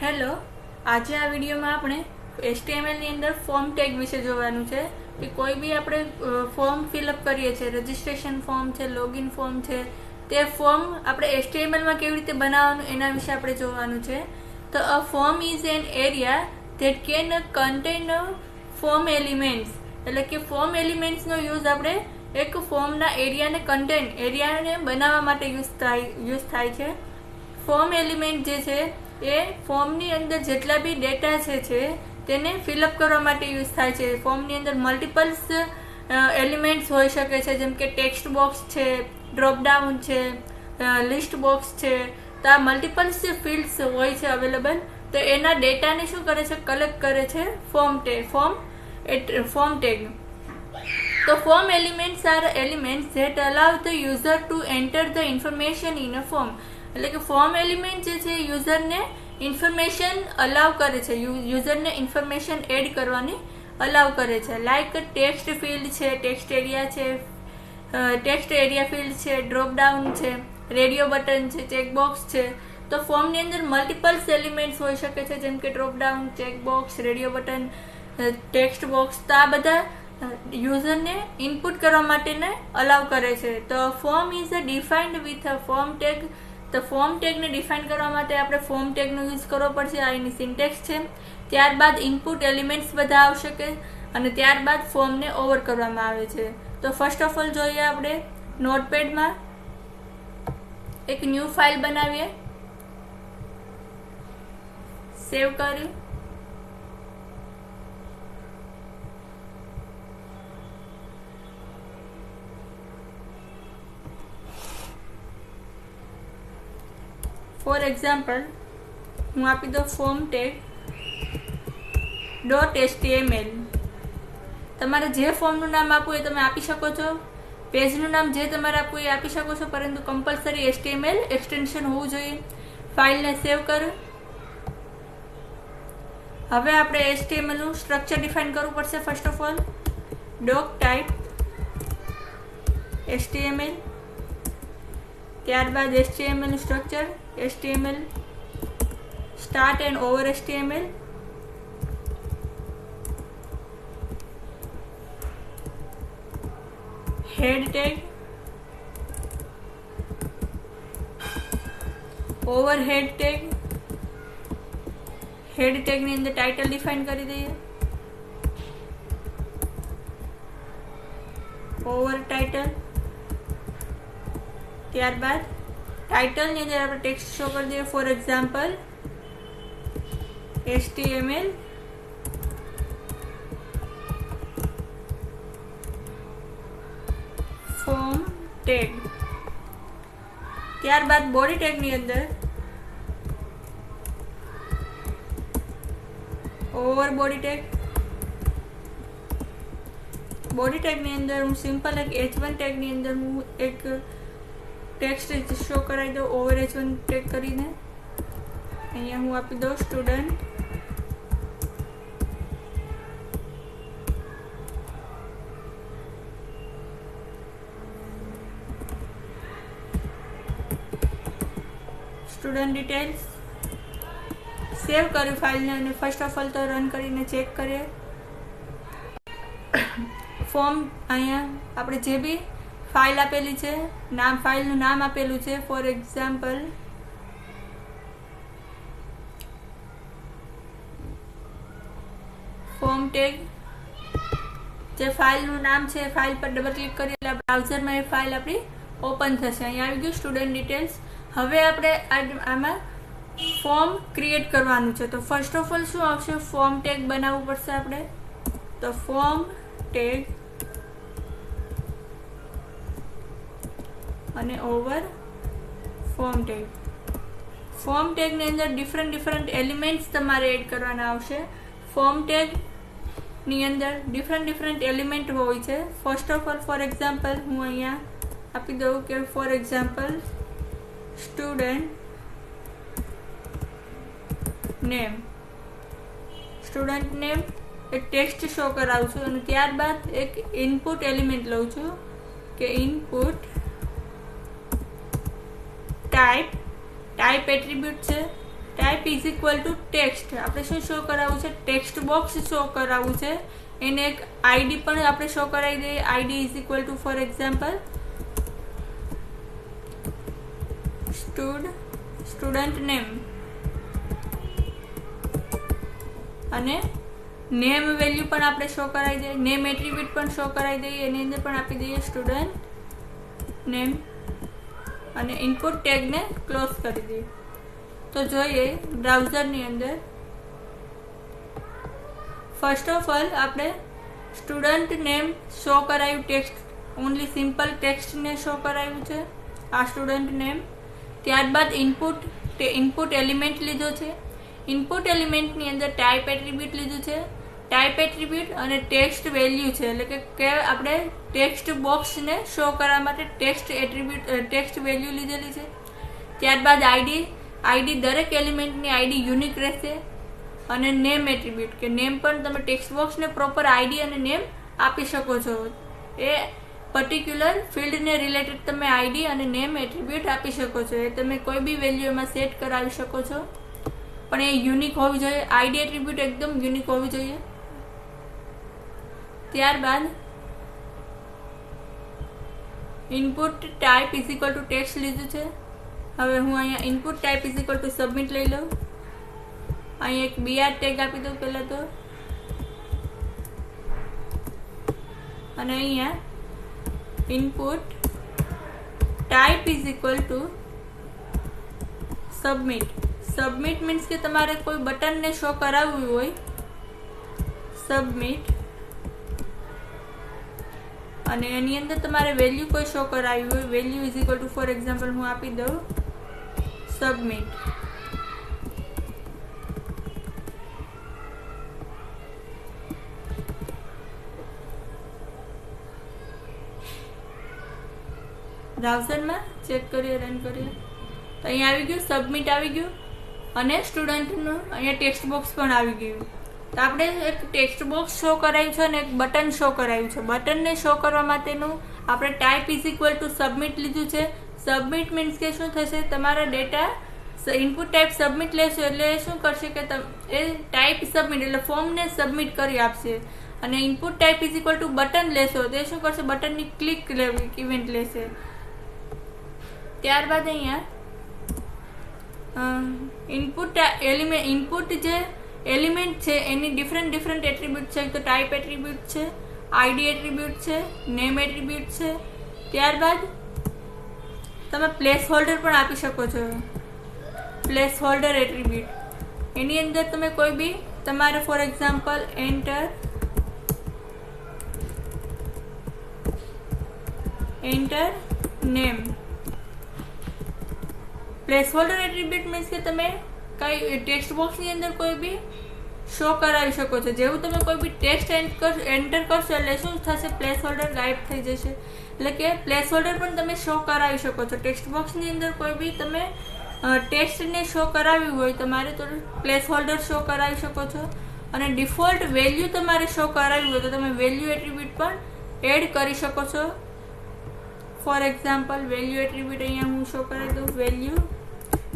Hello, આજે આ વિડીયોમાં આપણે HTML ની અંદર ફોર્મ ટેગ વિશે જોવાનું છે કે કોઈ બી આપણે ફોર્મ ફિલઅપ કરીએ છીએ, રજિસ્ટ્રેશન ફોર્મ છે, લોગિન ફોર્મ છે, તે ફોર્મ આપણે HTML માં કેવી રીતે બનાવવાનું એના વિશે આપણે જોવાનું છે. તો a form is an area that can contain form elements, એટલે કે ફોર્મ એલિમેન્ટ્સનો યુઝ આપણે એક ફોર્મના એરિયાને બનાવવા માટે યુઝ થાય છે. ફોર્મ એલિમેન્ટ જે છે એ ફોર્મની અંદર જેટલા બી ડેટા છે તેને ફિલઅપ કરવા માટે યુઝ થાય છે. ફોર્મની અંદર મલ્ટિપલ્સ એલિમેન્ટ્સ હોઈ શકે છે, જેમ કે ટેક્સ્ટ બોક્સ છે, ડ્રોપડાઉન છે, લિસ્ટ બોક્સ છે. તો આ મલ્ટિપલ્સ જે ફિલ્ડ્સ હોય છે અવેલેબલ, તો એના ડેટાને શું કરે છે, કલેક્ટ કરે છે ફોર્મ ટેગ. તો form elements are elements that allow the user to enter the information in a form. એટલે કે ફોર્મ એલિમેન્ટ જે છે યુઝરને ઇન્ફોર્મેશન અલાવ કરે છે, યુઝરને ઇન્ફોર્મેશન એડ કરવાની અલાવ કરે છે. લાઈક ટેક્સ્ટ ફિલ્ડ છે, ટેક્સ્ટ એરિયા ફિલ્ડ છે, ડ્રોપડાઉન છે, રેડિયો બટન છે, ચેકબોક્સ છે. તો ફોર્મની અંદર મલ્ટિપલ્સ એલિમેન્ટ્સ હોઈ શકે છે, જેમ કે dropdown, checkbox, radio button, text box. તો આ બધા યુઝરને ઇનપુટ કરવા માટેને અલાવ કરે છે. તો form is defined with a form tag. તો ફોર્મ ટેગને ડિફાઇન કરવા માટે આપણે ફોર્મ ટેગનો યુઝ કરવો પડશે. આ એની સિન્ટેક્સ છે. ત્યારબાદ ઇનપુટ એલિમેન્ટ્સ બધા આવશે અને ત્યારબાદ ફોર્મને ઓવર કરવામાં આવે છે. તો ફર્સ્ટ ઓફ ઓલ જોઈએ આપણે નોટપેડમાં એક ન્યૂ ફાઇલ બનાવીએ, સેવ કરી, ફોર એક્ઝામ્પલ હું આપી દઉં ફોર્મ ટેગ .html. તમારે જે ફોર્મનું નામ આપવું એ તમે આપી શકો છો, પેજનું નામ જે તમારે આપવું એ આપી શકો છો, પરંતુ કમ્પલસરી HTML એક્સટેન્શન હોવું જોઈએ. ફાઇલને સેવ કરો. હવે આપણે HTML નું સ્ટ્રક્ચર ડિફાઇન કરવું પડશે. First of all doc type HTML, ત્યારબાદ HTML નું structure HTML start end over HTML, head tag, over head tag. Head ટેગની અંદર ટાઇટલ ડિફાઇન કરી દઈએ, ઓવર ટાઇટલ. ત્યારબાદ ટાઇટલની અંદર આપણે ટેક્સ્ટ શો કરી દઈએ. For example HTML form tag. ત્યારબાદ બોડી ટેગની અંદર ઓવર બોડી ટેગ. બોડી ટેગની અંદર હું સિમ્પલ એક H1 ટેગની અંદર હું એક ટેક્સ્ટ શો કરાવી દઉં ઓવર H1 ટેગ કરીને. અહીંયા હું આપી દઉં સ્ટુડન્ટ. Student details. સેવ કર્યું ફાઇલને અને ફર્સ્ટ ઓફ ઓલ તો રન કરીને ચેક કરીએ. ફોર્મ અહીંયા આપણે જે બી ફાઇલ આપેલી છે, ફાઇલનું નામ આપેલું છે. For example form tag. જે ફાઇલનું નામ છે ફાઇલ પર ડબલ ક્લિક કરી એટલે બ્રાઉઝરમાં એ ફાઇલ આપણી ઓપન થશે. અહીંયા આવી ગયું સ્ટુડન્ટ ડિટેલ્સ. હવે આપણે આમાં ફોર્મ ક્રિએટ કરવાનું છે. તો ફર્સ્ટ ઓફ ઓલ શું આવશે, ફોર્મ ટેગ બનાવવું પડશે આપણે. તો ફોર્મ ટેગ અને ઓવર ફોર્મ ટેગ. ફોર્મ ટેગની અંદર ડિફરન્ટ એલિમેન્ટ્સ તમારે એડ કરવાના આવશે. ફોર્મ ટેગની અંદર ડિફરન્ટ એલિમેન્ટ હોય છે. First of all four example હું અહીંયા આપી દઉં કે for example student name. Student name એક ટેક્સ્ટ શો કરાવું છું અને ત્યારબાદ એક ઇનપુટ એલિમેન્ટ લઉં છું કે ઇનપુટ ટાઈપ એટ્રીબ્યુટ છે. Type is equal two text. આપણે શું શો કરાવવું છે? ટેક્સ્ટ બોક્સ શો કરાવવું છે. એને એક આઈડી પણ આપણે શો કરાવી દઈએ. ID is equal to for example student name, અને નેમ વેલ્યુ પણ આપણે શો કરાવી દઈએ. નેમ એટ્રીબ્યુટ પણ શો કરાવી દઈએ. એની અંદર પણ આપી દઈએ સ્ટુડન્ટ નેમ, અને ઇનપુટ ટેગને ક્લોઝ કરી દઈએ. તો જોઈએ બ્રાઉઝરની અંદર. ફર્સ્ટ ઓફ ઓલ આપણે સ્ટુડન્ટ નેમ શો કરાયું, ટેક્સ્ટ ઓનલી સિમ્પલ ટેક્સ્ટને શો કરાયું છે આ સ્ટુડન્ટ નેમ. ત્યારબાદ ઇનપુટ એલિમેન્ટ લીધો છે. ઇનપુટ એલિમેન્ટની અંદર ટાઈપ એટ્રીબ્યુટ લીધું છે. ટાઈપ એટ્રીબ્યુટ અને ટેક્સ્ટ વેલ્યુ છે, એટલે કે આપણે ટેક્સ્ટ બોક્સને શો કરવા માટે ટેક્સ્ટ એટ્રીબ્યુટ ટેક્સ્ટ વેલ્યુ લીધેલી છે. ત્યારબાદ આઈડી દરેક એલિમેન્ટની આઈડી યુનિક રહેશે. અને નેમ એટ્રીબ્યુટ, કે નેમ પણ તમે ટેક્સ્ટ બોક્સને પ્રોપર આઈડી અને નેમ આપી શકો છો. એ પર્ટિક્યુલર ફિલ્ડને રિલેટેડ તમે આઈડી અને નેમ એટ્રીબ્યુટ આપી શકો છો. એ તમે કોઈ બી વેલ્યુ એમાં સેટ કરાવી શકો છો, પણ એ યુનિક હોવી જોઈએ. આઈડી એટ્રીબ્યુટ એકદમ યુનિક હોવી જોઈએ. ત્યારબાદ input type is equal two text લીધું છે. હવે હું અહીંયા input type is equal to submit લઈ લઉં. અહીંયા એક BR ટેગ આપી દઉં પહેલાં તો, અને અહીંયા input type is equal to submit. Submit means કે તમારે કોઈ બટનને શો કરાવવું હોય, સબમિટ, અને એની અંદર તમારે વેલ્યુ કોઈ શો કરાવી હોય. Value is equal to for example હું આપી દઉં સબમિટ. બ્રાઉઝરમાં ચેક કરીએ, રન કરીએ તો અહીંયા આવી ગયું સબમિટ આવી ગયું, અને સ્ટુડન્ટનું અહીંયા ટેક્સ્ટ બોક્સ પણ આવી ગયું. તો આપણે એક ટેક્સ્ટ બોક્સ શો કરાયું છે અને એક બટન શો કરાયું છે. બટનને શો કરવા માટેનું આપણે type is equal to submit લીધું છે. સબમિટ મીન્સ કે શું થશે? તમારા ડેટા ઇનપુટ ટાઈપ સબમિટ લેશો એટલે શું કરશે કે એ ટાઈપ સબમિટ એટલે ફોર્મને સબમિટ કરી આપશે. અને input type is equal two button લેશો તો એ શું કરશે? બટનની ક્લિક લેવી ઇવેન્ટ લેશે. ત્યારબાદ અહીંયા ઇનપુટ જે એલિમેન્ટ છે એની ડિફરન્ટ એટ્રીબ્યુટ છે. તો ટાઈપ એટ્રીબ્યુટ છે, આઈડી એટ્રીબ્યુટ છે, નેમ એટ્રીબ્યુટ છે. ત્યારબાદ તમે પ્લેસ હોલ્ડર પણ આપી શકો છો. પ્લેસ હોલ્ડર એટ્રીબ્યુટ, એની અંદર તમે કોઈ બી તમારે for example enter name. Place holder attribute means કે તમે કઈ ટેક્સ્ટ બોક્સની અંદર કોઈ બી શો કરાવી શકો છો. જેવું તમે કોઈ બી ટેક્સ્ટ એન્ટર કરશો એટલે શું થશે? પ્લેસ હોલ્ડર ગાયબ થઈ જશે. એટલે કે પ્લેસ હોલ્ડર પણ તમે શો કરાવી શકો છો. ટેક્સ્ટ બોક્સની અંદર કોઈ બી તમે ટેક્સ્ટને શો કરાવ્યું હોય તમારે તો પ્લેસ હોલ્ડર શો કરાવી શકો છો. અને ડિફોલ્ટ વેલ્યુ તમારે શો કરાવી હોય તો તમે વેલ્યુ એટ્રીબ્યુટ પણ એડ કરી શકો છો. ફોર એક્ઝામ્પલ વેલ્યુ એટ્રીબ્યુટ અહીંયા હું શો કરાવી દઉં. વેલ્યુ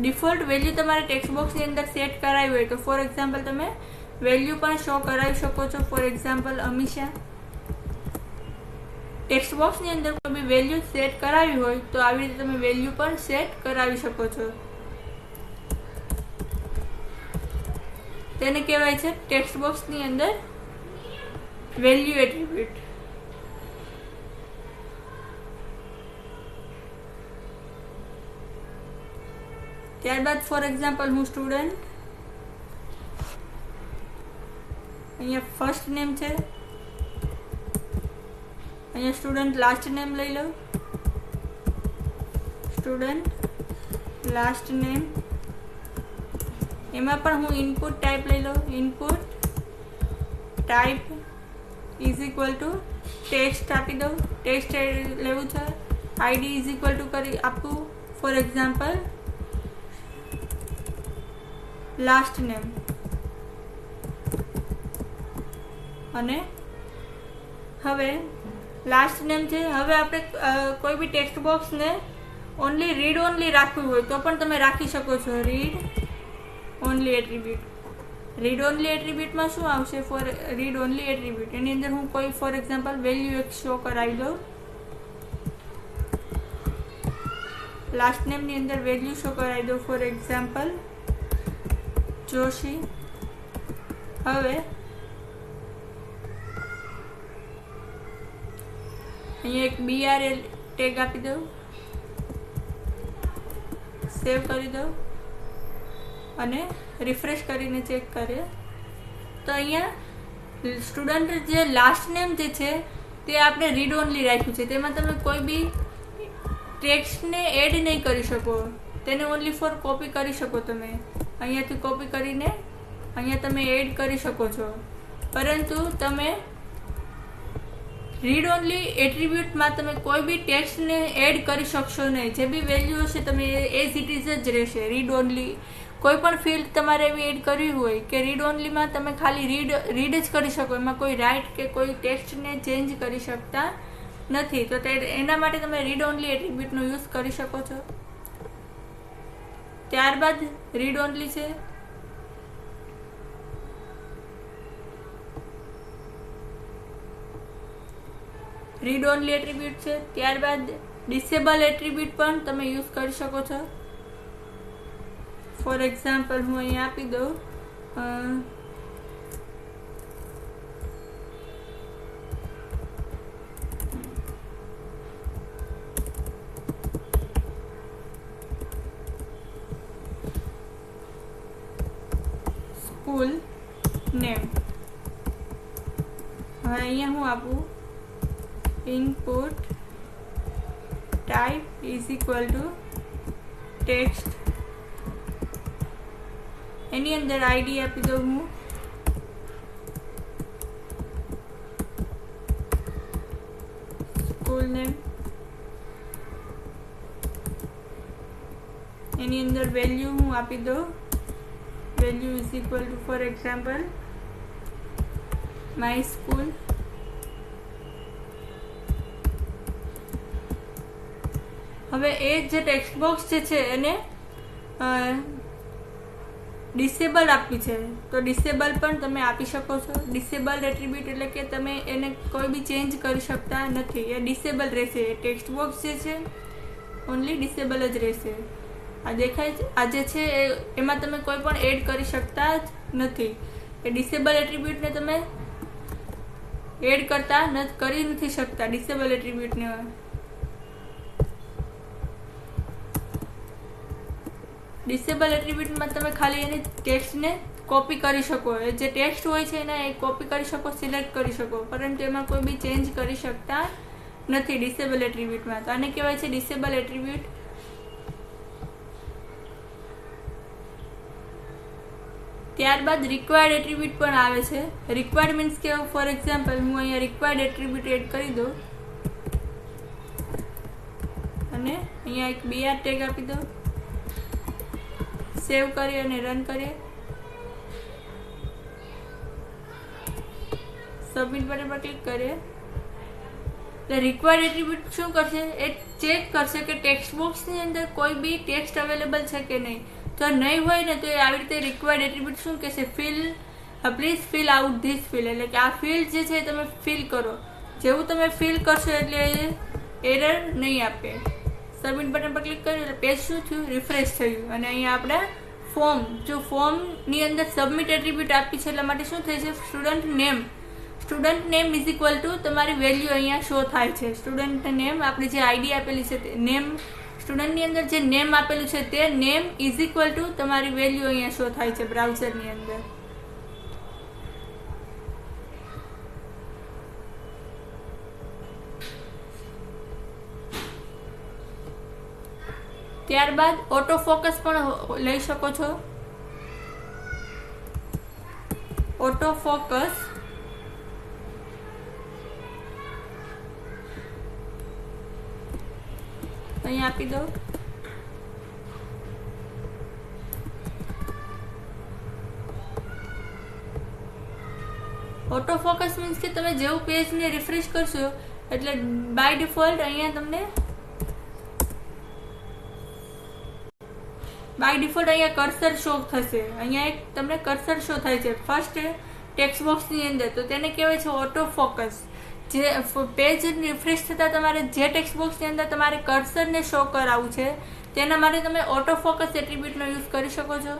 ડિફોલ્ટ વેલ્યુ તમારે ટેક્સ્ટ બોક્સની અંદર સેટ કરાવી હોય તો ફોર એક્ઝામ્પલ તમે વેલ્યુ પણ શો કરાવી શકો છો. For example Amisha. ટેક્સ્ટ બોક્સની અંદર કોઈ બી વેલ્યુ સેટ કરાવી હોય તો આવી રીતે તમે વેલ્યુ પણ સેટ કરાવી શકો છો. તેને કહેવાય છે ટેક્સ્ટ બોક્સની અંદર વેલ્યુ એટ્રીબ્યુટ. ત્યારબાદ ફોર એક્ઝામ્પલ હું સ્ટુડન્ટ, અહીંયા ફર્સ્ટ નેમ છે, અહીંયા સ્ટુડન્ટ લાસ્ટ નેમ લઈ લઉં. સ્ટુડન્ટ લાસ્ટ નેમ, એમાં પણ હું ઇનપુટ ટાઈપ લઈ લઉં. Input type is equal two text આપી દઉં. ટેક્સ્ટ લેવું છે. આઈડી ઇઝ ઇક્વલ ટુ કરી આપું ફોર એક્ઝામ્પલ લાસ્ટ નેમ. અને હવે લાસ્ટ નેમ છે. હવે આપણે કોઈ બી ટેક્સ્ટ બોક્સને રીડ ઓનલી રાખવું હોય તો પણ તમે રાખી શકો છો. Read only attribute read only એટ્રીબ્યુટમાં શું આવશે ફોર રીડ ઓનલી એટ્રીબ્યુટ એની અંદર હું કોઈ ફોર એક્ઝામ્પલ વેલ્યુ એક શો કરાવી દઉં લાસ્ટ નેમની અંદર વેલ્યુ શો કરાવી દો ફોર એક્ઝામ્પલ જોશી હવે અહીંયા એક BRL ટેગ આપી દઉં સેવ કરી દો અને રિફ્રેશ કરીને ચેક કરે તો અહીંયા સ્ટુડન્ટ જે લાસ્ટ નેમ જે છે તે આપણે રીડ ઓનલી રાખ્યું છે તેમાં તમે કોઈ બી ટેક્સ્ટને એડ નહીં કરી શકો તેને ઓનલી ફોર કોપી કરી શકો તમે અહીંયાથી કોપી કરીને અહીંયા તમે એડ કરી શકો છો પરંતુ તમે રીડ ઓનલી એટ્રીબ્યુટમાં તમે કોઈ બી ટેક્સ્ટને એડ કરી શકશો નહીં જે બી વેલ્યુ હશે તમે એઝ ઇટ ઇઝ જ રહેશે રીડ ઓનલી કોઈ પણ ફિલ્ડ તમારે એવી એડ કરવી હોય કે રીડ ઓનલીમાં તમે ખાલી રીડ જ કરી શકો એમાં કોઈ રાઇટ કે કોઈ ટેક્સ્ટને ચેન્જ કરી શકતા નથી તો એના માટે તમે રીડ ઓનલી એટ્રીબ્યુટનો યુઝ કરી શકો છો ત્યારબાદ રીડ ઓનલી છે રીડ ઓનલી એટ્રીબ્યુટ છે ત્યારબાદ ડિસેબલ એટ્રીબ્યુટ પણ તમે યુઝ કરી શકો છો ફોર એક્ઝામ્પલ હું અહીંયા આપી દઉં સ્કૂલ નેમ હવે અહીંયા હું આપું input type is equal to text એની અંદર ID આપી દઉં હું સ્કૂલ નેમ એની અંદર વેલ્યુ હું આપી દઉં value is equal to for example my school હવે એ જે ટેક્સ્ટ બોક્સ જે છે એને ડિસેબલ આપવી છે તો ડિસેબલ પણ તમે આપી શકો છો ડિસેબલ એટ્રીબ્યુટ એટલે કે તમે એને કોઈ બી ચેન્જ કરી શકતા નથી એ ડિસેબલ રહેશે ટેક્સ્ટ બોક્સ જે છે ઓનલી ડિસેબલ જ રહેશે આ દેખાય છે આ જે છે એમાં તમે કોઈ પણ એડ કરી શકતા જ નથી એ ડિસેબલ એટ્રીબ્યુટને તમે એડ કરતા કરી નથી શકતા ડિસેબલ એટ્રીબ્યુટને ડિસેબલ એટ્રીબ્યુટમાં તમે ખાલી એની ટેક્સ્ટને કોપી કરી શકો એ જે ટેક્સ્ટ હોય છે એને એ કોપી કરી શકો સિલેક્ટ કરી શકો પરંતુ એમાં કોઈ બી ચેન્જ કરી શકતા નથી ડિસેબલ એટ્રીબ્યુટમાં તો આને કહેવાય છે ડિસેબલ એટ્રીબ્યુટ ત્યારબાદ રિક્વાયર્ડ એટ્રીબ્યુટ પણ આવે છે રિક્વાયર્ડ મીન્સ કે ફોર એક્ઝામ્પલ હું અહીંયા રિક્વાયર્ડ એટ્રીબ્યુટ એડ કરી દઉં અને અહીંયા એક BR ટેગ આપી દઉં સેવ કરીએ અને રન કરીએ સબમિટ બટન પર ક્લિક કરીએ એટલે રિક્વાયર્ડ એટ્રીબ્યુટ શું કરશે એ ચેક કરશે કે ટેક્સ્ટ બોક્સની અંદર કોઈ બી ટેક્સ્ટ અવેલેબલ છે કે નહીં જો નહીં હોય ને તો એ આવી રીતે રિક્વાયર્ડ એટ્રીબ્યુટ શું કહેશે please fill out this fill એટલે કે આ ફિલ્ડ જે છે તમે ફિલ કરો જેવું તમે ફિલ કરશો એટલે એરર નહીં આપે સબમિટ બટન પર ક્લિક કર્યું એટલે પેજ શું થયું રિફ્રેશ થયું અને અહીંયા આપણે ફોર્મની અંદર સબમિટ એટ્રીબ્યુટ આપી છે એટલા માટે શું થાય છે student name is equal two તમારી વેલ્યુ અહીંયા શો થાય છે સ્ટુડન્ટ નેમ આપણે જે ID આપેલી છે તે નેમ સ્ટુડન્ટની અંદર જે નેમ આપેલું છે તે નેમ ઇઝ ઇક્વલ ટુ તમારી વેલ્યુ અહીંયા શો થાય છે બ્રાઉઝરની અંદર ત્યારબાદ ઓટો ફોકસ પણ લઈ શકો છો ઓટો ફોકસ અહીંયા આપી દો ઓટો ફોકસ મીન્સ કે તમે જેવું પેજને રિફ્રેશ કરશો એટલે બાય ડિફોલ્ટ અહીંયા તમને બાય ડિફોલ્ટ અહીંયા કર્સર શો થશે. અહીંયા એક તમને કર્સર શો થાય છે ફર્સ્ટ ટેક્સ્ટ બોક્સની અંદર, તો તેને કહેવાય છે ઓટો ફોકસ. જે પેજ રિફ્રેશ થતાં તમારે જે ટેક્સ્ટ બોક્સની અંદર તમારે કર્સરને શો કરાવવું છે તેના માટે તમે ઓટો ફોકસ એટ્રીબ્યુટનો યુઝ કરી શકો છો.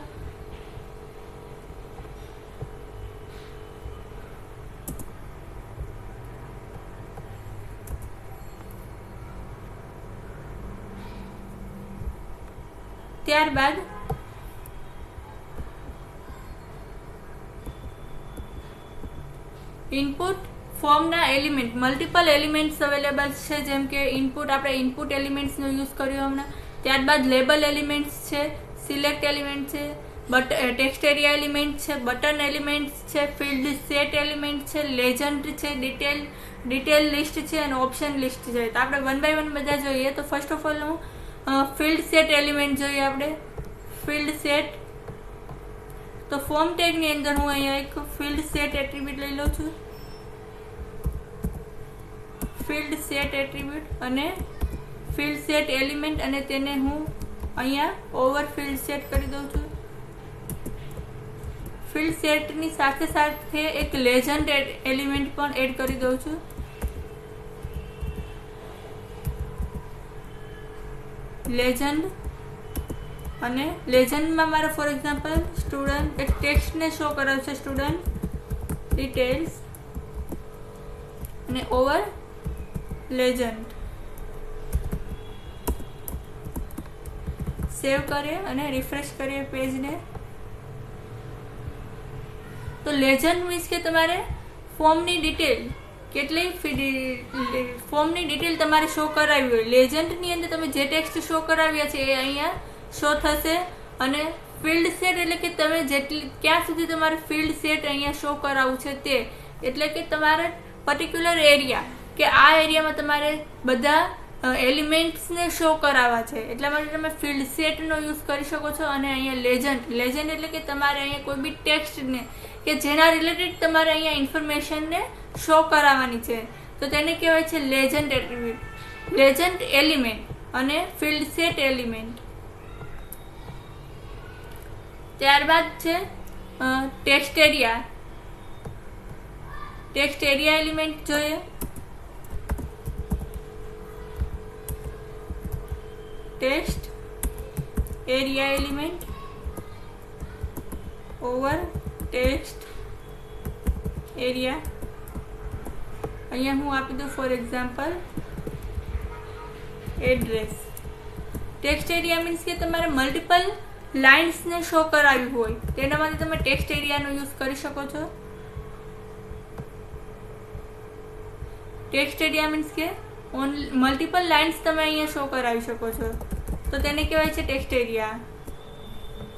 ત્યારબાદ ઇનપુટ ફોર્મના એલિમેન્ટ, મલ્ટિપલ એલિમેન્ટ્સ અવેલેબલ છે, જેમ કે ઇનપુટ, આપણે ઇનપુટ એલિમેન્ટ્સનો યુઝ કર્યો હમણાં. ત્યારબાદ લેબલ એલિમેન્ટ્સ છે, સિલેક્ટ એલિમેન્ટ છે, ટેક્સ્ટ એરિયા એલિમેન્ટ છે, બટન એલિમેન્ટ્સ છે, ફિલ્ડ સેટ એલિમેન્ટ છે, લેજન્ડ છે, ડિટેલ લિસ્ટ છે અને ઓપ્શન લિસ્ટ છે. તો આપણે વન બાય વન બધા જોઈએ. તો ફર્સ્ટ ઓફ ઓલ હું ફિલ્ડ સેટ એલિમેન્ટ જોઈએ. આપણે ફિલ્ડ સેટ, તો ફોર્મ ટેગની અંદર હું અહીંયા એક ફિલ્ડ સેટ એટ્રીબ્યુટ લઈ લઉં છું. ફિલ્ડ સેટ એટ્રીબ્યુટ અને ફિલ્ડ સેટ એલિમેન્ટ, અને તેને હું અહીંયા ઓવર ફિલ્ડ સેટ કરી દઉં છું. ફિલ્ડ સેટની સાથે સાથે એક લેજન્ડ એલિમેન્ટ પણ એડ કરી દઉં છું. લેજન્ડ, અને લેજન્ડમાં મારે ફોર એક્ઝામ્પલ સ્ટુડન્ટ એક ટેક્સ્ટને શો કરાવે છે, સ્ટુડન્ટ ડિટેલ્સ, અને ઓવર લેજન્ડ. સેવ કરીએ અને રિફ્રેશ કરીએ પેજને. તો લેજન્ડ મીન્સ કે તમારે ફોર્મની ડિટેલ, કેટલી ફોર્મની ડિટેલ તમારે શો કરાવી હોય. લેજન્ડની અંદર તમે જે ટેક્સ્ટ શો કરાવ્યા છે એ અહીંયા શો થશે. અને ફિલ્ડ સેટ એટલે કે તમે જેટલી ક્યાં સુધી તમારે ફિલ્ડ સેટ અહીંયા શો કરાવવું છે તે, એટલે કે તમારે પર્ટિક્યુલર એરિયા કે આ એરિયામાં તમારે બધા એલિમેન્ટ્સને શો કરાવવા છે, એટલા માટે તમે ફિલ્ડ સેટનો યુઝ કરી શકો છો. અને અહીંયા લેજન્ડ એટલે કે તમારે અહીંયા કોઈ બી ટેક્સ્ટને કે જેના રિલેટેડ તમારે અહીંયા ઇન્ફોર્મેશનને શો કરાવવાની છે, તો તેને કહેવાય છે લેજન્ડ એટ્રીબ્યુટ, લેજન્ડ એલિમેન્ટ અને ફિલ્ડ સેટ એલિમેન્ટ. ત્યારબાદ છે text area. Text area element જોઈએ. Text area element over text area. અહીંયા હું આપી દઉં for example address. Text area means કે તમારે મલ્ટિપલ લાઇન્સને શો કરાવી હોય તેના માટે તમે ટેક્સ્ટ એરિયાનો યુઝ કરી શકો છો. ટેક્સ્ટ એરિયા મીન્સ કે મલ્ટિપલ લાઇન્સ તમે અહીંયા શો કરાવી શકો છો, તો તેને કહેવાય છે ટેક્સ્ટ એરિયા.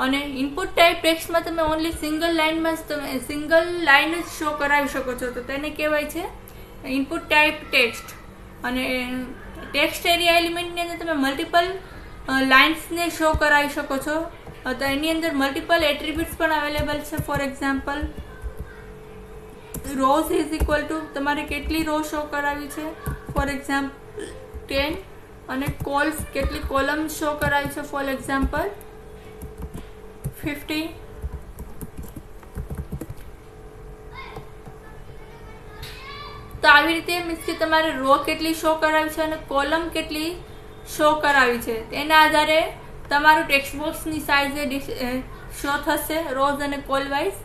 અને ઇનપુટ ટાઈપ ટેક્સ્ટમાં તમે ઓનલી સિંગલ લાઇનમાં જ તમે સિંગલ લાઇન જ શો કરાવી શકો છો, તો તેને કહેવાય છે ઇનપુટ ટાઈપ ટેક્સ્ટ. અને ટેક્સ્ટ એરિયા એલિમેન્ટની અંદર તમે મલ્ટિપલ લાઇન્સને શો કરાવી શકો છો. તો એની અંદર મલ્ટિપલ એટ્રીબ્યુટ્સ પણ અવેલેબલ છે. For example rose is equal two તમારે કેટલી રો શો કરાવી છે, ફોર એક્ઝામ્પલ 10, અને કોલ્સ કેટલી કોલમ શો કરાવી છે, ફોર એક્ઝામ્પલ 50. તો આવી રીતે મીન્સ કે તમારે રો કેટલી શો કરાવી છે અને કોલમ કેટલી શો કરાવી છે તેના આધારે તમારું ટેક્સ્ટ બોક્સની સાઇઝ શો થશે રોઝ અને કોલ વાઇઝ.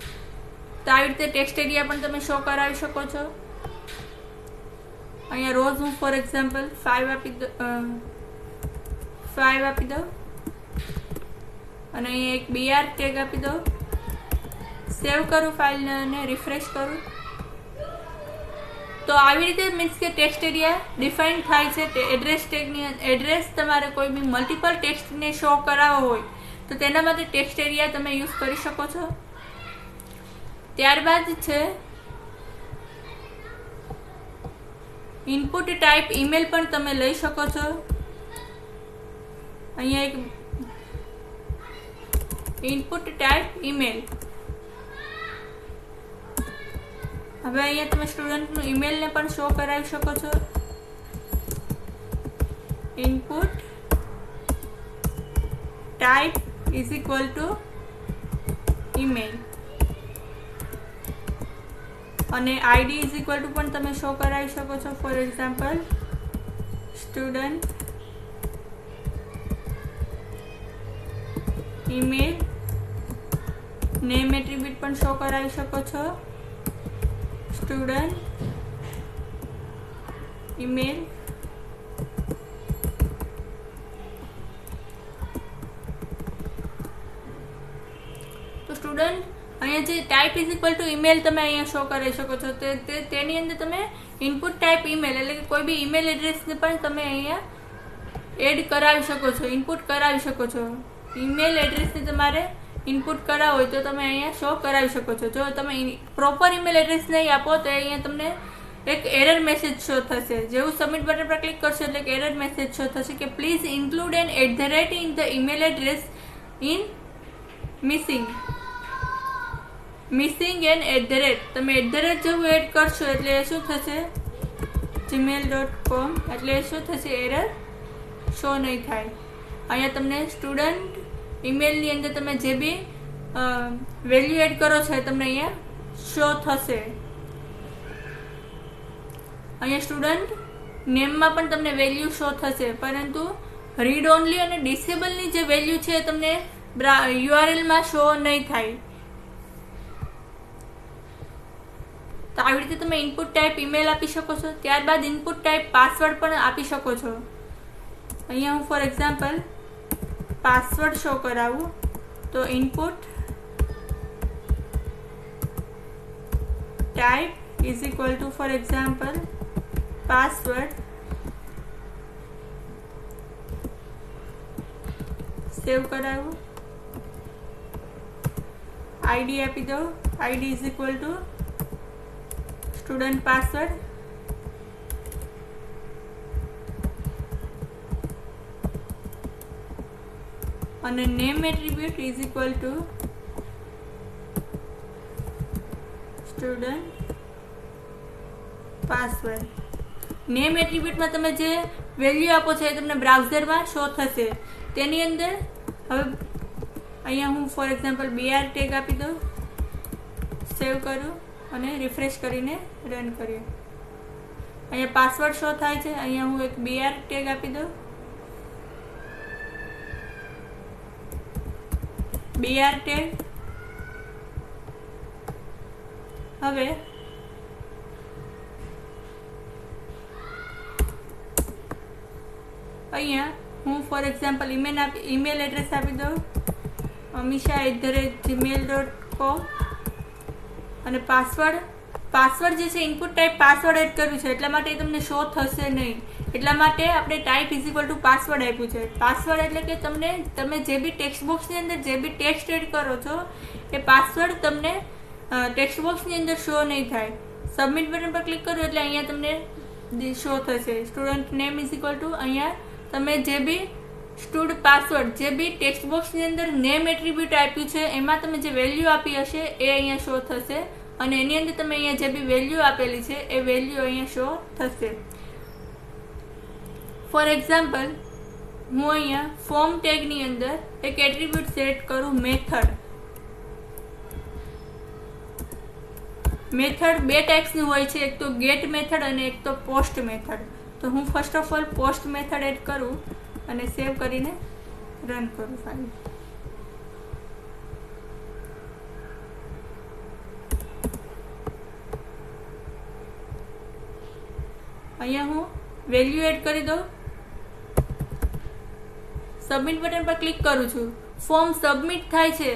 તો આવી રીતે ટેક્સ્ટ એરિયા પણ તમે શો કરાવી શકો છો. અહીંયા રોઝ હું ફોર એક્ઝામ્પલ 5 આપી દઉં અને અહીંયા એક BR ટેગ આપી દઉં. સેવ કરું ફાઇલને અને રિફ્રેશ કરું. તો આવી રીતે મીન્સ કે ટેક્સ્ટ એરિયા ડિફાઇન થાય છે. એડ્રેસ ટેગની એડ્રેસ તમારે કોઈ બી મલ્ટિપલ ટેક્સ્ટને શો કરાવવો હોય તો તેના માટે ટેક્સ્ટ એરિયા તમે યુઝ કરી શકો છો. ત્યારબાદ છે ઇનપુટ ટાઈપ ઈમેલ પણ તમે લઈ શકો છો. અહીંયા એક ઇનપુટ ટાઈપ ઈમેલ. હવે અહીંયા તમે સ્ટુડન્ટનું ઈમેલને પણ શો કરાવી શકો છો. Input type is equal two email અને આઈડી ઇઝ ઇક્વલ ટુ પણ તમે શો કરાવી શકો છો. For example student email, name attribute પણ શો કરાવી શકો છો. સ્ટુડન્ટ ઈમેલ તો સ્ટુડન્ટ અહીંયા જે type is equal two email તમે અહીંયા શો કરી શકો છો. તેની અંદર તમે ઇનપુટ ટાઈપ ઈમેલ એટલે કે કોઈ બી ઈમેલ એડ્રેસને પણ તમે અહીંયા એડ કરાવી શકો છો, ઇનપુટ કરાવી શકો છો. ઈમેલ એડ્રેસને તમારે ઇનપુટ કરાવો હોય તો તમે અહીંયા શો કરાવી શકો છો. જો તમે પ્રોપર ઈમેલ એડ્રેસ નહીં આપો તો અહીંયા તમને એક એરર મેસેજ શો થશે. જેવું સબમિટ બટન પર ક્લિક કરશો એટલે એરર મેસેજ શો થશે કે please include an @ in the email address in missing an @ તમે @ જેવું એડ કરશો એટલે શું થશે gmail.com એટલે શું થશે એરર શો નહીં થાય. અહીંયા તમને સ્ટુડન્ટ ઈમેલની અંદર તમે જે બી વેલ્યુ એડ કરો છો તમને અહીંયા શો થશે. અહીંયા સ્ટુડન્ટ નેમમાં પણ તમને વેલ્યુ શો થશે, પરંતુ રીડ ઓનલી અને ડિસેબલની જે વેલ્યુ છે તમને યુઆરએલમાં શો નહીં થાય. તો આવી રીતે તમે ઇનપુટ ટાઈપ ઈમેલ આપી શકો છો. ત્યારબાદ ઇનપુટ ટાઈપ પાસવર્ડ પણ આપી શકો છો. અહીંયા હું ફોર એક્ઝામ્પલ પાસવર્ડ શો કરાવું તો input type is equal to for example password, save કરાવું, આઈડી આપી દો, ID is equal to student password, અને name attribute is equal to student password. Name એટ્રીબ્યુટમાં તમે જે વેલ્યુ આપો છો એ તમને બ્રાઉઝરમાં શો થશે. તેની અંદર હવે અહીંયા હું ફોર એક્ઝામ્પલ BR ટેગ આપી દઉં, સેવ કરું અને રિફ્રેશ કરીને રન કરીએ. અહીંયા પાસવર્ડ શો થાય છે. અહીંયા હું એક BR ટેગ આપી દઉં, BR ટેગ. હવે અહીંયા હું ફોર એક્ઝામ્પલ ઈમેલ એડ્રેસ આપી દઉં amisha@gmail.com અને પાસવર્ડ જે છે ઇનપુટ ટાઈપ પાસવર્ડ એડ કર્યું છે એટલા માટે તમને શો થશે નહીં. એટલા માટે આપણે type is equal two password આપ્યું છે. પાસવર્ડ એટલે કે તમે જે બી ટેક્સ્ટ બોક્સની અંદર જે બી ટેક્સ્ટ એડ કરો છો એ પાસવર્ડ તમને ટેક્સ્ટ બોક્સની અંદર શો નહીં થાય. સબમિટ બટન પર ક્લિક કરો એટલે અહીંયા તમને શો થશે student name is equal two અહીંયા તમે જે બી સ્ટુડ પાસવર્ડ જે બી ટેક્સ્ટ બોક્સની અંદર નેમ એટ્રીબ્યુટ આપ્યું છે એમાં તમે જે વેલ્યુ આપી હશે એ અહીંયા શો થશે અને એની અંદર તમે અહીંયા જે બી વેલ્યુ આપેલી છે એ વેલ્યુ અહીંયા શો થશે. ફોર એક્ઝામ્પલ હું અહીંયા ફોર્મ ટેગની અંદર એક એટ્રીબ્યુટ સેટ કરું મેથડ. મેથડ બે ટાઈપ્સની હોય છે, એક તો ગેટ મેથડ અને એક તો પોસ્ટ મેથડ. તો હું first of all post method add કરું અને સેવ કરીને રન કરું ફાઇલ. અહીંયા હું વેલ્યુ એડ કરી દઉં, સબમિટ બટન પર ક્લિક કરું છું. ફોર્મ સબમિટ થાય છે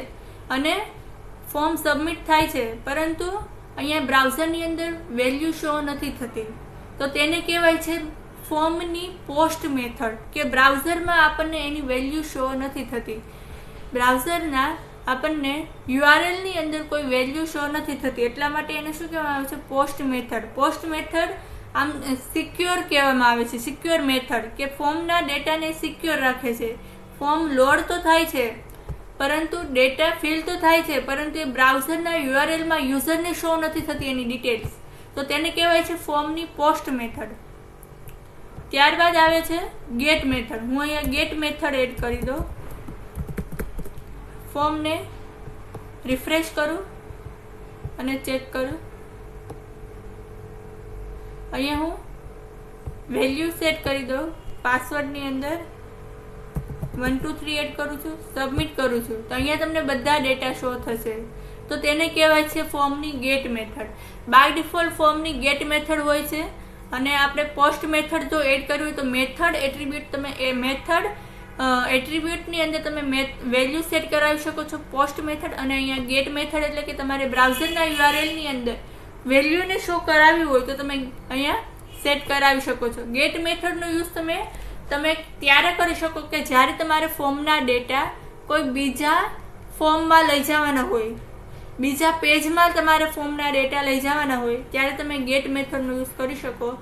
અને ફોર્મ સબમિટ થાય છે પરંતુ અહીંયા બ્રાઉઝરની અંદર વેલ્યુ શો નથી થતી. તો તેને કહેવાય છે ફોર્મની પોસ્ટ મેથડ કે બ્રાઉઝરમાં આપણને એની વેલ્યુ શો નથી થતી. બ્રાઉઝરના આપણને યુઆરએલની અંદર કોઈ વેલ્યુ શો નથી થતી એટલા માટે એને શું કહેવામાં આવે છે પોસ્ટ મેથડ. પોસ્ટ મેથડ આમ સિક્યોર કહેવામાં આવે છે, સિક્યોર મેથડ કે ફોર્મના ડેટાને સિક્યોર રાખે છે. ફોર્મ લોડ તો થાય છે પરંતુ ડેટા ફિલ તો થાય છે પરંતુ એ બ્રાઉઝરના યુઆરએલમાં યુઝરને શો નથી થતી એની ડિટેલ્સ. તો તેને કહેવાય છે ફોર્મની પોસ્ટ મેથડ. ત્યારબાદ આવે છે ગેટ મેથડ. હું અહીંયા ગેટ મેથડ એડ કરી દઉં. ફોર્મને રિફ્રેશ કરું અને ચેક કરું. અહીંયા હું વેલ્યુ સેટ કરી દઉં. પાસવર્ડની અંદર 1 2 3 એડ કરું છું, સબમિટ કરું છું તો અહીંયા તમને બધા ડેટા શો થશે. તો તેને કહેવાય છે ફોર્મની ગેટ મેથડ. બાય ડિફોલ્ટ ફોર્મની ગેટ મેથડ હોય છે અને આપણે પોસ્ટ મેથડ જો એડ કરવી હોય તો મેથડ એટ્રીબ્યુટ તમે એ મેથડ એટ્રીબ્યુટની અંદર તમે વેલ્યુ સેટ કરાવી શકો છો પોસ્ટ મેથડ. અને અહીંયા ગેટ મેથડ એટલે કે તમારે બ્રાઉઝરના યુઆરએલની અંદર વેલ્યુને શો કરાવી હોય તો તમે અહીંયા સેટ કરાવી શકો છો. ગેટ મેથડનો યુઝ તમે ત્યારે કરી શકો કે જ્યારે તમારે ફોર્મના ડેટા કોઈ બીજા ફોર્મમાં લઈ જવાના હોય, બીજા પેજમાં તમારે ફોર્મના ડેટા લઈ જવાના હોય ત્યારે તમે ગેટ મેથડનો યુઝ કરી શકો.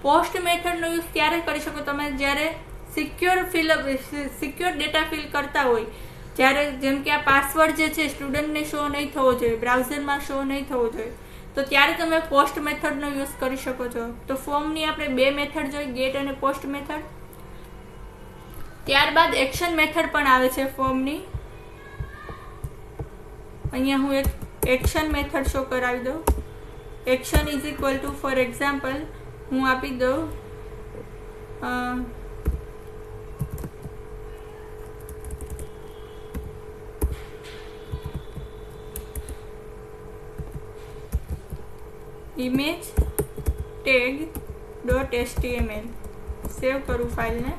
પોસ્ટ મેથડનો યુઝ ત્યારે કરી શકો તમે જ્યારે સિક્યોર ડેટા ફિલ કરતા હોય, જ્યારે જેમ કે આ પાસવર્ડ જે છે સ્ટુડન્ટને શો નહીં થવો જોઈએ, બ્રાઉઝરમાં શો નહીં થવો જોઈએ, તો ત્યારે તમે પોસ્ટ મેથડનો યુઝ કરી શકો છો. તો ફોર્મની આપણે 2 મેથડ જોઈ, ગેટ અને પોસ્ટ મેથડ. ત્યારબાદ એક્શન મેથડ પણ આવે છે ફોર્મની. અહીંયા હું એક એક્શન મેથડ શો કરાવી દઉં. Action is equal to for example હું આપી દઉં ઇમેજ ટેગ .html. સેવ કરું ફાઇલને.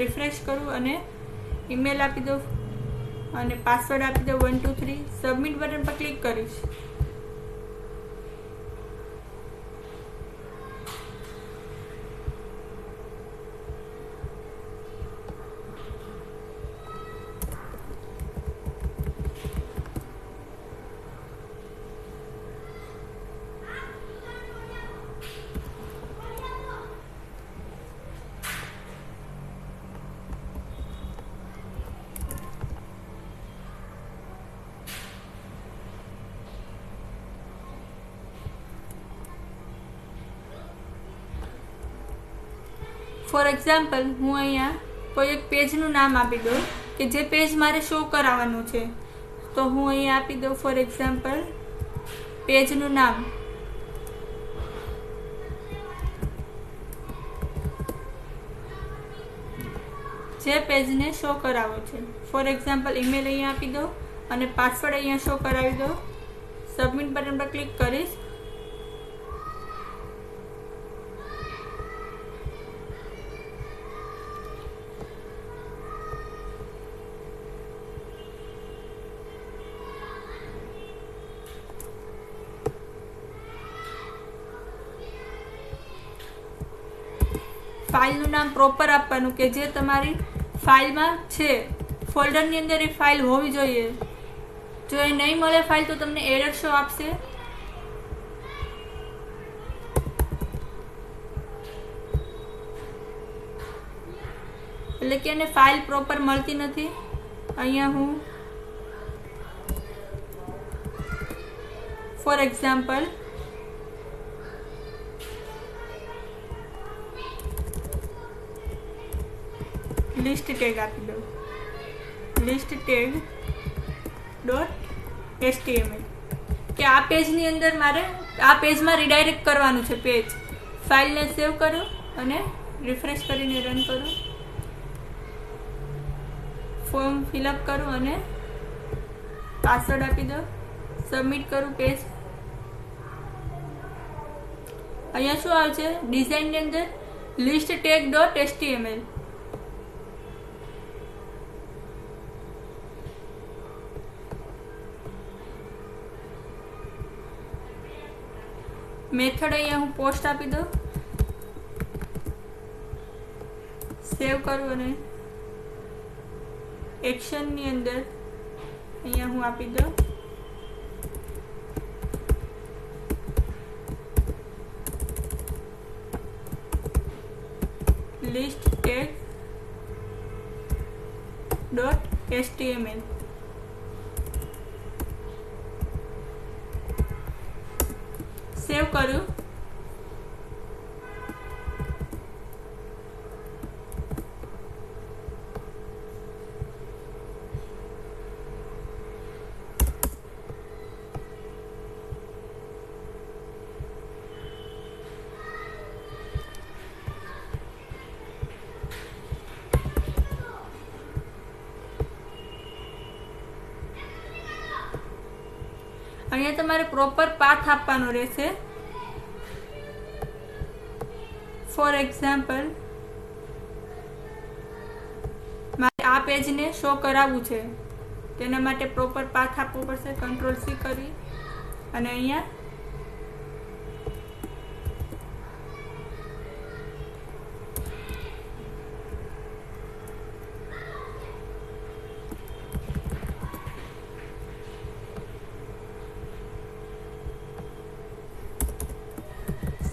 રિફ્રેશ કરું અને ઈમેલ આપી દઉં અને પાસવર્ડ આપી દઉં 1 2 3. સબમિટ બટન પર ક્લિક કરીશ. ફોર એક્ઝામ્પલ હું અહીંયા કોઈ એક પેજનું નામ આપી દઉં કે જે પેજ મારે શો કરાવવાનું છે. તો હું અહીંયા આપી દઉં ફોર એક્ઝામ્પલ પેજનું નામ. જે પેજને શો કરાવો છે. ફોર એક્ઝામ્પલ ઈમેલ અહીંયા આપી દો અને પાસવર્ડ અહીંયા શો કરાવી દો. સબમિટ બટન પર ક્લિક કરીશ. ફાઇલનું નામ પ્રોપર આપવાનું કે જે તમારી ફાઇલમાં છે, ફોલ્ડરની અંદર એ ફાઇલ હોવી જોઈએ. જો એ નહીં મળે ફાઇલ તો તમને એરર શો આપશે. એટલે કે એને ફાઇલ પ્રોપર મળતી નથી. અહીંયા હું ફોર એક્ઝામ્પલ લિસ્ટ ટેગ આપી દઉં. લિસ્ટ ટેગ .html કે આ પેજની અંદર મારે આ પેજમાં રીડાયરેક્ટ કરવાનું છે પેજ. ફાઇલને સેવ કરો અને રિફ્રેશ કરીને રન કરો. ફોર્મ ફિલઅપ કરું અને પાસવર્ડ આપી દો. સબમિટ કરું પેજ. અહીંયા શું આવે છે ડિઝાઇનની અંદર લિસ્ટ ટેગ .html. મેથડ અહીંયા હું પોસ્ટ આપી દઉં. સેવ કરું અને એક્શનની અંદર અહીંયા હું આપી દઉં લિસ્ટ ટેગ .html. સેવ કર્યું. અહીંયા તમારે પ્રોપર પાથ આપવાનો રહેશે. ફોર એક્ઝામ્પલ, મારે આ પેજને શો કરાવવું છે, તેના માટે પ્રોપર પાથ આપવો પડશે. Ctrl+C કરી અને અહીંયા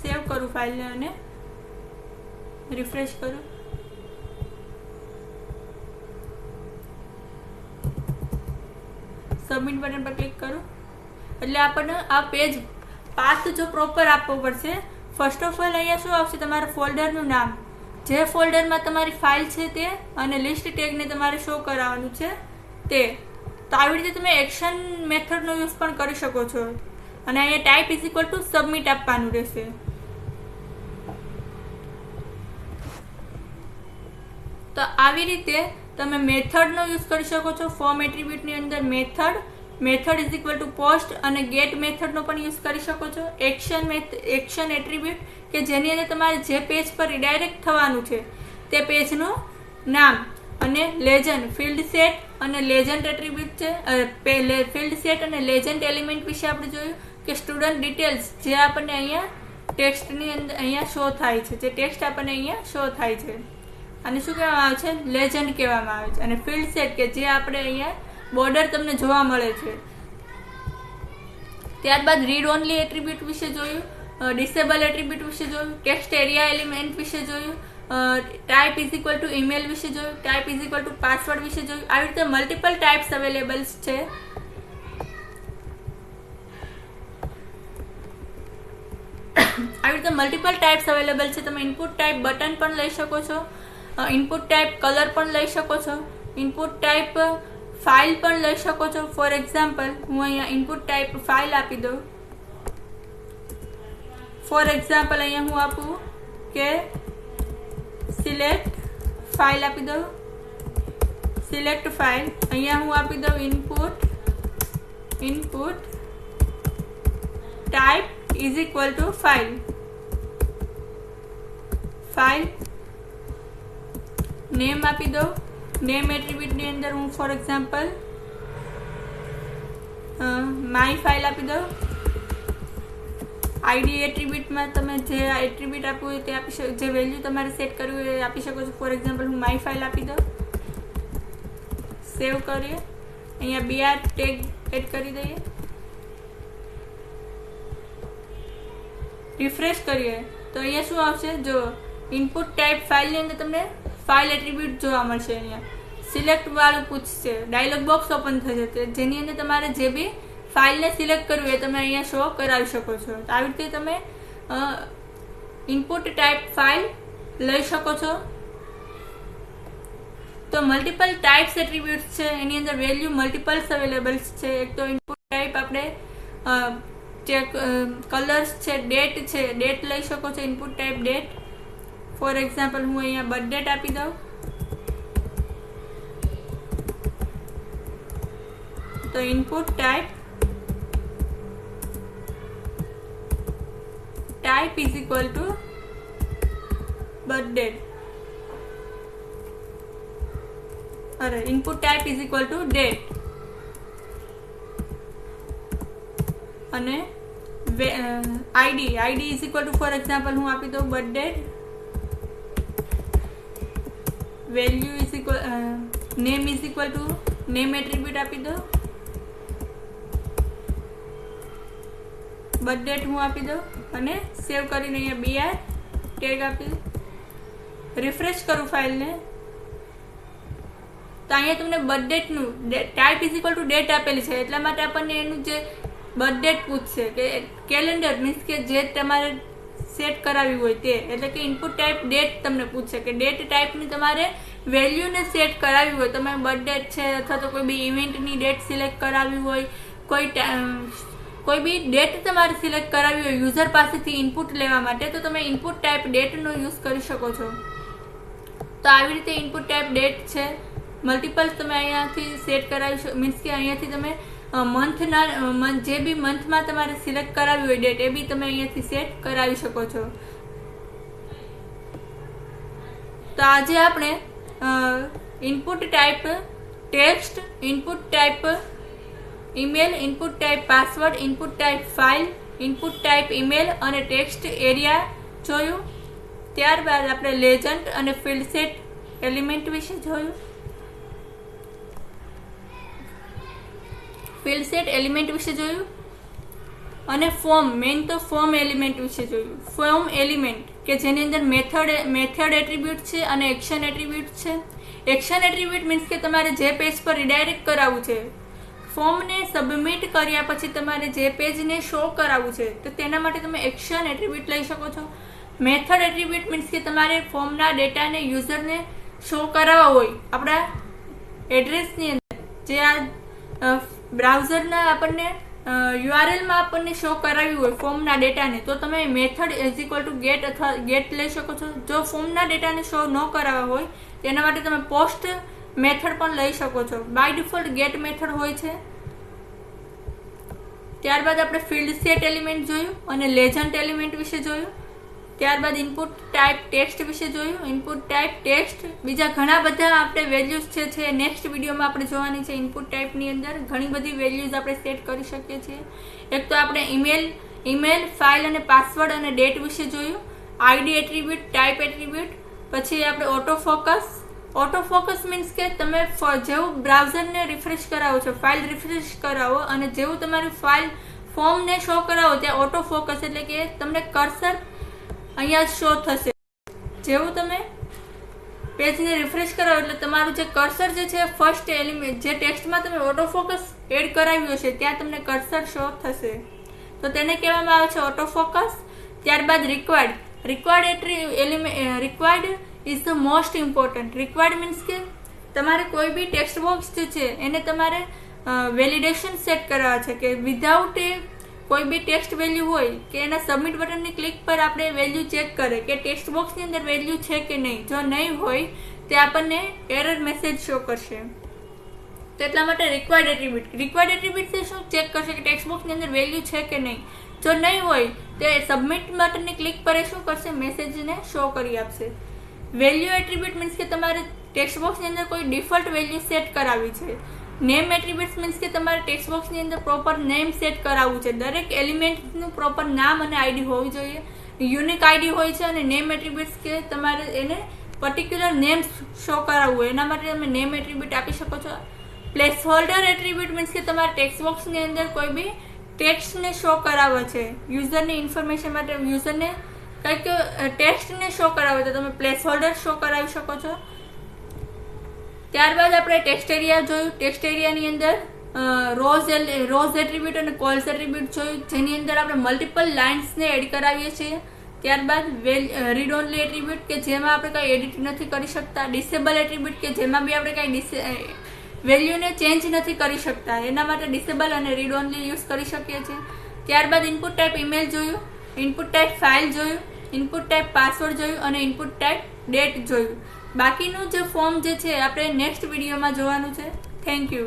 સેવ કરું ફાઇલને અને રિફ્રેશ કરું. સબમિટ બટન પર ક્લિક કરું એટલે આપણને આ પેજ પાથ જો પ્રોપર આપવો પડશે. ફર્સ્ટ ઓફ ઓલ અહીંયા શું આવશે, તમારા ફોલ્ડરનું નામ, જે ફોલ્ડરમાં તમારી ફાઇલ છે તે, અને લિસ્ટ ટેગને તમારે શો કરાવવાનું છે તે. તો આવી રીતે તમે એક્શન મેથડનો યુઝ પણ કરી શકો છો. અને અહીંયા ટાઈપ = સબમિટ આપવાનું રહેશે. તો આવી રીતે તમે મેથડનો યુઝ કરી શકો છો. ફોર્મ એટ્રીબ્યુટની અંદર મેથડ = પોસ્ટ અને ગેટ મેથડનો પણ યુઝ કરી શકો છો. એક્શન એટ્રીબ્યુટ કે જેની અંદર તમારે જે પેજ પર રિડાયરેક્ટ થવાનું છે તે પેજનું નામ, અને લેજન્ડ, ફિલ્ડ સેટ અને લેજન્ડ એટ્રીબ્યુટ છે. ફિલ્ડ સેટ અને લેજન્ડ એલિમેન્ટ વિશે આપણે જોયું કે સ્ટુડન્ટ ડિટેલ્સ જે આપણને અહીંયા ટેક્સ્ટની અંદર અહીંયા શો થાય છે, જે ટેક્સ્ટ આપણને અહીંયા શો થાય છે, અને શું કહેવામાં આવે છે, લેજન્ડ કહેવામાં આવે છે. અને ફિલ્ડ સેટ કે જે આપણે અહીંયા બોર્ડર તમને જોવા મળે છે. ત્યારબાદ રીડ ઓનલી એટ્રીબ્યુટ વિશે જોયું, ડિસેબલ એટ્રીબ્યુટ વિશે જોયું, ટેક્સ્ટ એરિયા એલિમેન્ટ વિશે જોયું, ટાઈપ = ઈમેલ વિશે જોયું, ટાઈપ = પાસવર્ડ વિશે જોયું. આવી રીતે મલ્ટિપલ ટાઈપ્સ અવેલેબલ્સ છે. આવી રીતે મલ્ટિપલ ટાઈપ્સ અવેલેબલ છે. તમે ઇનપુટ ટાઈપ બટન પણ લઈ શકો છો, ઇનપુટ ટાઈપ કલર પણ લઈ શકો છો, ઇનપુટ ટાઈપ ફાઇલ પણ લઈ શકો છો. ફોર એક્ઝામ્પલ, હું અહીંયા ઇનપુટ ટાઈપ ફાઇલ આપી દઉં. ફોર એક્ઝામ્પલ અહીંયા હું આપું કે સિલેક્ટ ફાઇલ આપી દઉં. સિલેક્ટ ફાઇલ અહીંયા હું આપી દઉં ઇનપુટ ટાઈપ = ફાઇલ નેમ આપી દઉં. નેમ એટ્રીબ્યુટની અંદર હું ફોર એક્ઝામ્પલ માય ફાઇલ આપી દઉં. આઈડી એટ્રીબ્યુટમાં તમે જે એટ્રીબ્યુટ આપવું હોય તે આપી શકો, જે વેલ્યુ તમારે સેટ કરવી હોય એ આપી શકો છો. ફોર એક્ઝામ્પલ હું માય ફાઇલ આપી દઉં. સેવ કરીએ, અહીંયા BR ટેગ એડ કરી દઈએ, રિફ્રેશ કરીએ તો અહીંયા શું આવશે, જો ઇનપુટ ટાઈપ ફાઇલની અંદર તમને ફાઇલ એટ્રીબ્યુટ જોવા મળશે. અહીંયા સિલેક્ટ વાળું પૂછશે, ડાયલોગ બોક્સ ઓપન થશે, જેની અંદર તમારે જે બી ફાઇલને સિલેક્ટ કરવી એ તમે અહીંયા શો કરાવી શકો છો. આવી રીતે તમે ઇનપુટ ટાઈપ ફાઇલ લઈ શકો છો. તો મલ્ટિપલ ટાઈપ્સ એટ્રીબ્યુટ્સ છે, એની અંદર વેલ્યુ મલ્ટિપલ્સ અવેલેબલ્સ છે. એક તો ઇનપુટ ટાઈપ આપણે જે કલર્સ છે, ડેટ છે, ડેટ લઈ શકો છો, input type date. For example હું અહીંયા બર્થ ડેટ આપી દઉં. તો input type = birth date, input type = date, અને આઈડી = ફોર એક્ઝામ્પલ હું આપી દઉં birth date. Value name = name attribute આપી દો. બર્થ ડેટ હું આપી દઉં અને સેવ કરીને અહીંયા BR ટેગ આપી રિફ્રેશ કરું ફાઇલને. તો અહીંયા તમને બર્થ ડેટનું ટાઈપ = ડેટ આપેલી છે, એટલા માટે આપણને એનું જે બર્થ ડેટ પૂછશે કે કેલેન્ડર મીન્સ કે જે તમારે સેટ કરાવી હોય તે, એટલે કે ઇનપુટ ટાઈપ ડેટ તમને પૂછશે કે ડેટ ટાઈપની તમારે વેલ્યુને સેટ કરાવી હોય. તમે બર્થ ડેટ છે અથવા તો કોઈ બી ઇવેન્ટની ડેટ સિલેક્ટ કરાવી હોય, કોઈ બી ડેટ તમારે સિલેક્ટ કરાવી હોય યુઝર પાસેથી ઇનપુટ લેવા માટે, તો તમે ઇનપુટ ટાઈપ ડેટનો યુઝ કરી શકો છો. તો આવી રીતે ઇનપુટ ટાઈપ ડેટ છે, મલ્ટિપલ્સ તમે અહીંયાથી સેટ કરાવી શકો, મીન્સ કે અહીંયાથી તમે જે બી મંથમાં તમારે સિલેક્ટ કરાવી હોય ડેટ એ બી તમે અહીંયાથી સેટ કરાવી શકો છો. તો આજે આપણે input type text, input type email, input type password, input type file, input type email અને ટેક્સ્ટ એરિયા જોયું. ત્યારબાદ આપણે લેજન્ટ અને ફિલ્ડ સેટ એલિમેન્ટ વિશે જોયું. ફિલ્ડ સેટ એલિમેન્ટ વિશે જોયું અને મેઇન તો ફોર્મ એલિમેન્ટ વિશે જોયું. ફોર્મ એલિમેન્ટ કે જેની અંદર મેથડ એટ્રીબ્યુટ છે અને એક્શન એટ્રીબ્યુટ છે. એક્શન એટ્રીબ્યુટ મીન્સ કે તમારે જે પેજ પર રિડાયરેક્ટ કરાવવું છે, ફોર્મને સબમિટ કર્યા પછી તમારે જે પેજને શો કરાવવું છે તો તેના માટે તમે એક્શન એટ્રીબ્યુટ લઈ શકો છો. મેથડ એટ્રીબ્યુટ મીન્સ કે તમારે ફોર્મના ડેટાને યુઝરને શો કરાવવા હોય આપણા એડ્રેસની અંદર, જે આ બ્રાઉઝરના આપણને યુઆરએલમાં આપણને શો કરાવ્યું હોય ફોર્મના ડેટાને, તો તમે મેથડ =ગેટ અથવા ગેટ લઈ શકો છો. જો ફોર્મના ડેટાને શો ન કરાવવા હોય તેના માટે તમે પોસ્ટ મેથડ પણ લઈ શકો છો. બાય ડિફોલ્ટ ગેટ મેથડ હોય છે. ત્યારબાદ આપણે ફિલ્ડ સેટ એલિમેન્ટ જોયું અને લેજન્ટ એલિમેન્ટ વિશે જોયું. ત્યારબાદ ઇનપુટ ટાઈપ ટેક્સ્ટ વિશે જોયું. ઇનપુટ ટાઈપ ટેક્સ્ટ, બીજા ઘણા બધા આપણે વેલ્યુઝ છે નેક્સ્ટ વિડીયોમાં આપણે જોવાની છે. ઇનપુટ ટાઈપની અંદર ઘણી બધી વેલ્યુઝ આપણે સેટ કરી શકીએ છીએ. એક તો આપણે ઈમેલ, ફાઇલ અને પાસવર્ડ અને ડેટ વિશે જોયું. ID attribute, type attribute. પછી આપણે ઓટો ફોકસ મીન્સ કે તમે જેવું બ્રાઉઝરને રિફ્રેશ કરાવો છો, ફાઇલ રિફ્રેશ કરાવો અને જેવું તમારી ફાઇલ ફોર્મને શો કરાવો ત્યાં ઓટો ફોકસ એટલે કે તમને કર્સર અહીંયા શો થશે. જેવું તમે પેજને રિફ્રેશ કરાવો એટલે તમારું જે કર્સર જે છે ફર્સ્ટ એલિમેન્ટ જે ટેક્સ્ટમાં તમે ઓટો ફોકસ એડ કરાવ્યો છે ત્યાં તમને કર્સર શો થશે. તો તેને કહેવામાં આવે છે ઓટો ફોકસ. ત્યારબાદ required is the most important. Required means કે તમારે કોઈ બી ટેક્સ્ટ બોક્સ જે છે એને તમારે વેલિડેશન સેટ કરાવવા છે કે વિધાઉટ કોઈ બી ટેક્સ્ટ વેલ્યુ હોય કે એના સબમિટ બટનની ક્લિક પર આપણે વેલ્યુ ચેક કરે કે ટેક્સ્ટ બોક્સની અંદર વેલ્યુ છે કે નહીં. જો નહીં હોય તે આપણને એરર મેસેજ શો કરશે. તો એટલા માટે રિક્વાયર્ડ એટ્રીબ્યુટ શું ચેક કરશે કે ટેક્સ્ટ બોક્સની અંદર વેલ્યુ છે કે નહીં. જો નહીં હોય તે સબમિટ બટનની ક્લિક પર શું કરશે, મેસેજને શો કરી આપશે. વેલ્યુ એટ્રીબ્યુટ મીન્સ કે તમારે ટેક્સ્ટ બોક્સની અંદર કોઈ ડિફોલ્ટ વેલ્યુ સેટ કરાવી છે. નેમ એટ્રીબ્યુટ્સ મીન્સ કે તમારે ટેક્સ્ટ બોક્સની અંદર પ્રોપર નેમ સેટ કરાવવું છે. દરેક એલિમેન્ટનું પ્રોપર નામ અને આઈડી હોવી જોઈએ. યુનિક આઈડી હોય છે અને નેમ એટ્રીબ્યુટ્સ કે તમારે એને પર્ટિક્યુલર નેમ શો કરાવવું હોય એના માટે તમે નેમ એટ્રીબ્યુટ આપી શકો છો. પ્લેસ હોલ્ડર એટ્રીબ્યુટ મીન્સ કે તમારે ટેક્સ્ટ બોક્સની અંદર કોઈ બી ટેક્સ્ટને શો કરાવવા છે, યુઝરની ઇન્ફોર્મેશન માટે યુઝરને કંઈક ટેક્સ્ટને શો કરાવે તો તમે પ્લેસ હોલ્ડર શો કરાવી શકો છો. ત્યારબાદ આપણે ટેક્સ્ટ એરિયા જોયું. ટેક્સ્ટ એરિયાની અંદર રોઝ એટ્રીબ્યુટ અને કોલ્સ એટ્રીબ્યુટ જોયું, જેની અંદર આપણે મલ્ટિપલ લાઇન્સને એડ કરાવીએ છીએ. ત્યારબાદ રીડ ઓનલી એટ્રીબ્યુટ કે જેમાં આપણે કંઈ એડિટ નથી કરી શકતા. ડિસેબલ એટ્રીબ્યુટ કે જેમાં બી આપણે કંઈ વેલ્યુને ચેન્જ નથી કરી શકતા, એના માટે ડિસેબલ અને રીડ ઓનલી યુઝ કરી શકીએ છીએ. ત્યારબાદ ઇનપુટ ટાઈપ ઈમેલ જોયું, ઇનપુટ ટાઈપ ફાઇલ જોયું, ઇનપુટ ટાઈપ પાસવર્ડ જોયું અને ઇનપુટ ટાઈપ ડેટ જોયું. બાકીનું જે ફોર્મ જે છે આપણે નેક્સ્ટ વિડીયોમાં જોવાનું છે. Thank you.